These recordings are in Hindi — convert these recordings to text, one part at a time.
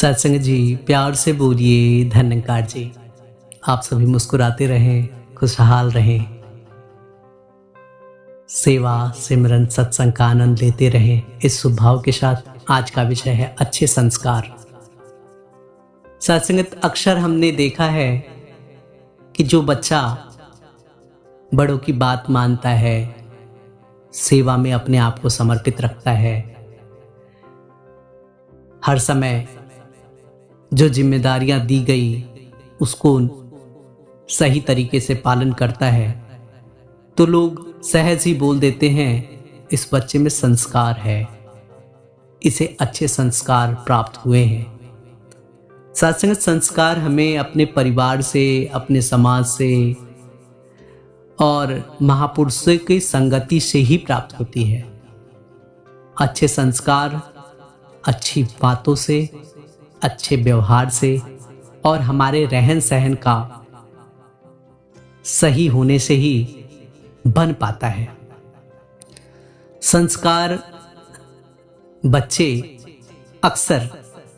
सत्संग जी, प्यार से बोलिए धन्यकार जी। आप सभी मुस्कुराते रहें, खुशहाल रहें, सेवा सिमरन सत्संग का आनंद लेते रहें। इस शुभ भाव के साथ आज का विषय है अच्छे संस्कार। सत्संगत अक्सर हमने देखा है कि जो बच्चा बड़ों की बात मानता है, सेवा में अपने आप को समर्पित रखता है, हर समय जो जिम्मेदारियां दी गई उसको सही तरीके से पालन करता है, तो लोग सहज ही बोल देते हैं इस बच्चे में संस्कार है, इसे अच्छे संस्कार प्राप्त हुए हैं। सत्संग संस्कार हमें अपने परिवार से, अपने समाज से और महापुरुषों की संगति से ही प्राप्त होती है। अच्छे संस्कार अच्छी बातों से, अच्छे व्यवहार से और हमारे रहन सहन का सही होने से ही बन पाता है। संस्कार बच्चे अक्सर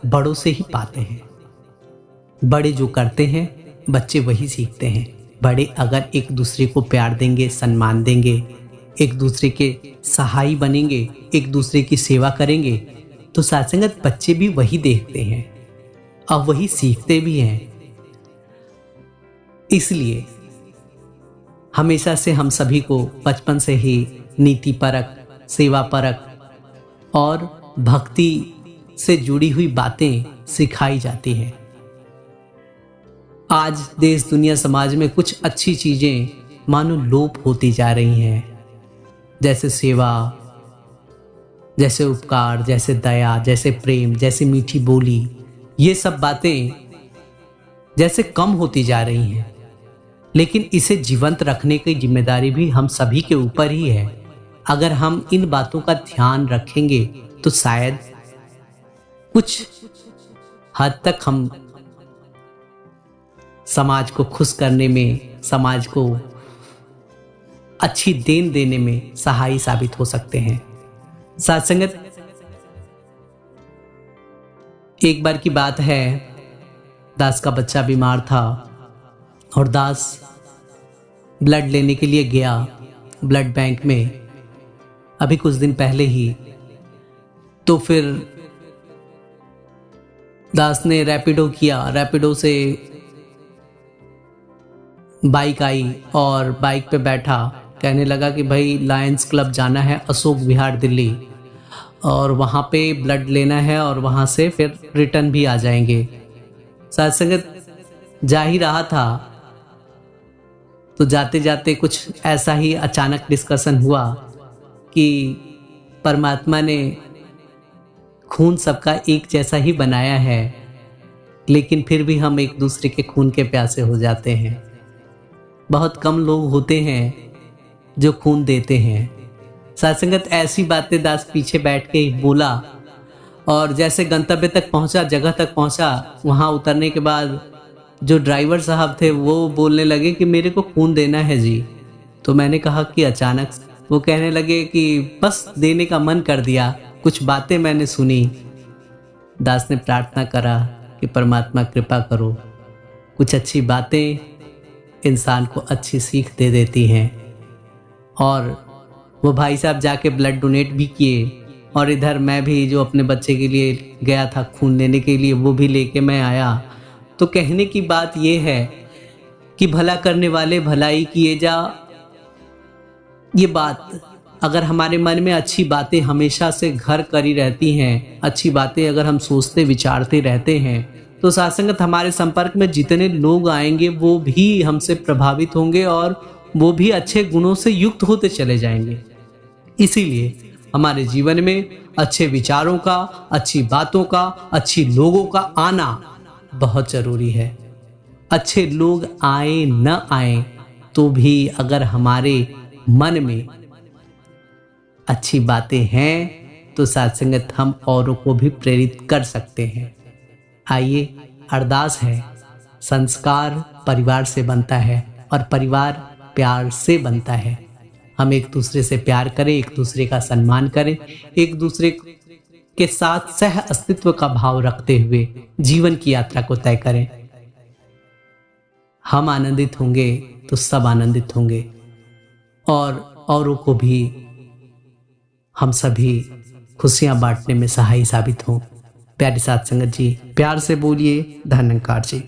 बड़ों से ही पाते हैं। बड़े जो करते हैं बच्चे वही सीखते हैं। बड़े अगर एक दूसरे को प्यार देंगे, सम्मान देंगे, एक दूसरे के सहाय बनेंगे, एक दूसरे की सेवा करेंगे, तो सत्संगत बच्चे भी वही देखते हैं और वही सीखते भी हैं। इसलिए हमेशा से हम सभी को बचपन से ही नीति परक, सेवा परक और भक्ति से जुड़ी हुई बातें सिखाई जाती हैं। आज देश दुनिया समाज में कुछ अच्छी चीजें मानो लोप होती जा रही हैं, जैसे सेवा, जैसे उपकार, जैसे दया, जैसे प्रेम, जैसे मीठी बोली। ये सब बातें जैसे कम होती जा रही हैं, लेकिन इसे जीवंत रखने की जिम्मेदारी भी हम सभी के ऊपर ही है। अगर हम इन बातों का ध्यान रखेंगे तो शायद कुछ हद तक हम समाज को खुश करने में, समाज को अच्छी देन देने में सहायी साबित हो सकते हैं। सत्संगत, एक बार की बात है, दास का बच्चा बीमार था और दास ब्लड लेने के लिए गया ब्लड बैंक में अभी कुछ दिन पहले ही। तो फिर दास ने रैपिडो किया, रैपिडो से बाइक आई और बाइक पे बैठा, कहने लगा कि भाई लायंस क्लब जाना है, अशोक विहार दिल्ली, और वहाँ पे ब्लड लेना है और वहाँ से फिर रिटर्न भी आ जाएंगे। सत्संगत जा ही रहा था तो जाते जाते कुछ ऐसा ही अचानक डिस्कशन हुआ कि परमात्मा ने खून सबका एक जैसा ही बनाया है, लेकिन फिर भी हम एक दूसरे के खून के प्यासे हो जाते हैं। बहुत कम लोग होते हैं जो खून देते हैं। सत्संगत, ऐसी बातें दास पीछे बैठ के बोला और जैसे गंतव्य तक पहुंचा, जगह तक पहुंचा, वहां उतरने के बाद जो ड्राइवर साहब थे वो बोलने लगे कि मेरे को खून देना है जी। तो मैंने कहा कि अचानक? वो कहने लगे कि बस देने का मन कर दिया, कुछ बातें मैंने सुनी। दास ने प्रार्थना करा कि परमात्मा कृपा करो, कुछ अच्छी बातें इंसान को अच्छी सीख दे देती हैं। और वो भाई साहब जाके ब्लड डोनेट भी किए और इधर मैं भी जो अपने बच्चे के लिए गया था खून लेने के लिए, वो भी लेके मैं आया। तो कहने की बात ये है कि भला करने वाले भलाई किए जा। ये बात अगर हमारे मन में अच्छी बातें हमेशा से घर करी रहती हैं, अच्छी बातें अगर हम सोचते विचारते रहते हैं, तो सत्संगत हमारे संपर्क में जितने लोग आएंगे वो भी हमसे प्रभावित होंगे और वो भी अच्छे गुणों से युक्त होते चले जाएंगे। इसीलिए हमारे जीवन में अच्छे विचारों का, अच्छी बातों का, अच्छी लोगों का आना बहुत जरूरी है। अच्छे लोग आए न आए तो भी अगर हमारे मन में अच्छी बातें हैं तो सत्संगत हम औरों को भी प्रेरित कर सकते हैं। आइए, अरदास है, संस्कार परिवार से बनता है और परिवार प्यार से बनता है। हम एक दूसरे से प्यार करें, एक दूसरे का सम्मान करें, एक दूसरे के साथ सह अस्तित्व का भाव रखते हुए जीवन की यात्रा को तय करें। हम आनंदित होंगे तो सब आनंदित होंगे और औरों को भी हम सभी खुशियां बांटने में सहायक साबित हों। प्यारी साथ संगत जी, प्यार से बोलिए धन्यकार जी।